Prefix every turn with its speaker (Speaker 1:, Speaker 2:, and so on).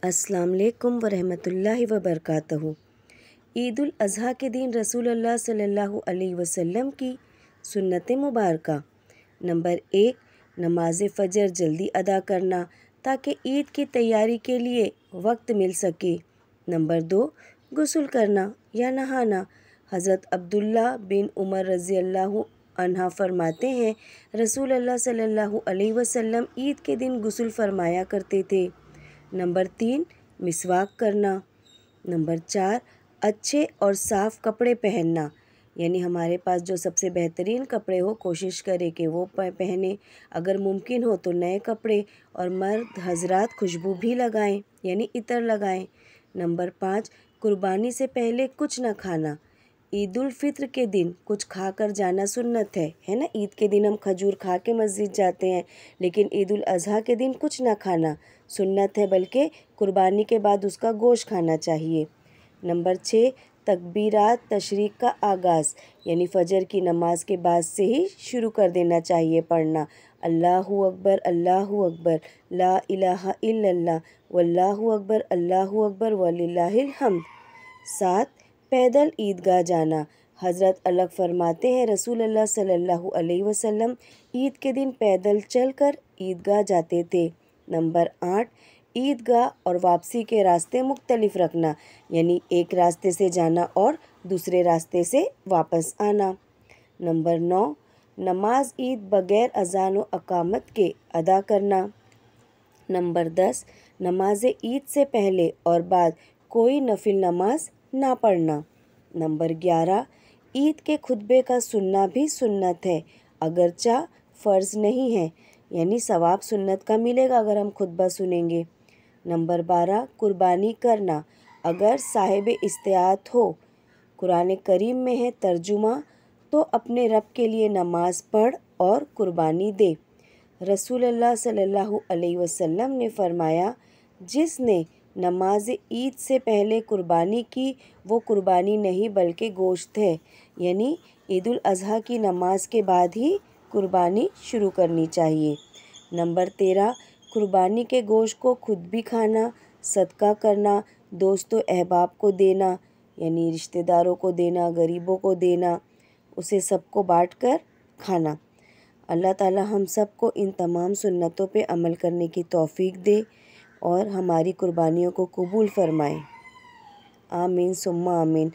Speaker 1: अस्सलाम वालेकुम वरहमतुल्लाहि वबरकातुहू। ईद उल अज़हा के दिन रसूल अल्लाह सल्लल्लाहु अलैहि वसल्लम की सुन्नत मुबारका। नंबर 1, नमाज फ़जर जल्दी अदा करना ताकि ईद की तैयारी के लिए वक्त मिल सके। नंबर 2, गुस्ल करना या नहाना। हज़रत अब्दुल्ला बिन उमर रज़ी अल्लाहु अन्हा फरमाते हैं, रसूल अल्लाह सल्लल्लाहु अलैहि वसल्लम ईद के दिन गुस्ल फरमाया करते थे। नंबर 3, मिसवाक करना। नंबर 4, अच्छे और साफ़ कपड़े पहनना, यानी हमारे पास जो सबसे बेहतरीन कपड़े हो कोशिश करें कि वो पहने, अगर मुमकिन हो तो नए कपड़े, और मर्द हजरात खुशबू भी लगाएं यानी इतर लगाएं। नंबर 5, कुर्बानी से पहले कुछ न खाना। ईद उल फित्र के दिन कुछ खा कर जाना सुन्नत है ना। ईद के दिन हम खजूर खा के मस्जिद जाते हैं, लेकिन ईद उल अज़हा के दिन कुछ ना खाना सुन्नत है, बल्कि कुर्बानी के बाद उसका गोश्त खाना चाहिए। नंबर 6, तकबीरात तशरीक का आगाज़, यानी फ़जर की नमाज के बाद से ही शुरू कर देना चाहिए पढ़ना। अल्लाहु अकबर, ला इलाहा इल्लल्लाह, वल्लाहु अकबर वलिल्लाहिल हम्द। 7, पैदल ईदगाह जाना। हज़रत अलग फरमाते हैं, रसूल अल्लाह सल्लल्लाहु अलैहि वसल्लम ईद के दिन पैदल चलकर ईदगाह जाते थे। नंबर 8, ईदगाह और वापसी के रास्ते मुख्तलिफ रखना, यानी एक रास्ते से जाना और दूसरे रास्ते से वापस आना। नंबर 9, नमाज ईद बग़ैर अज़ान व अकामत के अदा करना। नंबर 10, नमाज ईद से पहले और बाद कोई नफिल नमाज ना पढ़ना। नंबर 11, ईद के खुतबे का सुनना भी सुन्नत है, अगरचा फ़र्ज़ नहीं है, यानी सवाब सुन्नत का मिलेगा अगर हम खुतबा सुनेंगे। नंबर 12, कुर्बानी करना, अगर साहिब इस्तिआत हो, कुरान करीम में है तर्जुमा, तो अपने रब के लिए नमाज पढ़ और कुर्बानी दे। रसूल अल्लाह सल्लल्लाहु अलैहि वसल्लम ने फरमाया, जिसने नमाज ईद से पहले कुर्बानी की वो कुर्बानी नहीं बल्कि गोश्त है, यानी ईद उल अज़हा की नमाज के बाद ही कुर्बानी शुरू करनी चाहिए। नंबर 13, कुर्बानी के गोश्त को खुद भी खाना, सदका करना, दोस्तों अहबाब को देना, यानी रिश्तेदारों को देना, गरीबों को देना, उसे सबको बांट कर खाना। अल्लाह ताला हम सबको इन तमाम सुन्नतों पे अमल करने की तौफ़ीक दे और हमारी कुर्बानियों को कबूल फ़रमाए। आमीन सुम्मा आमीन।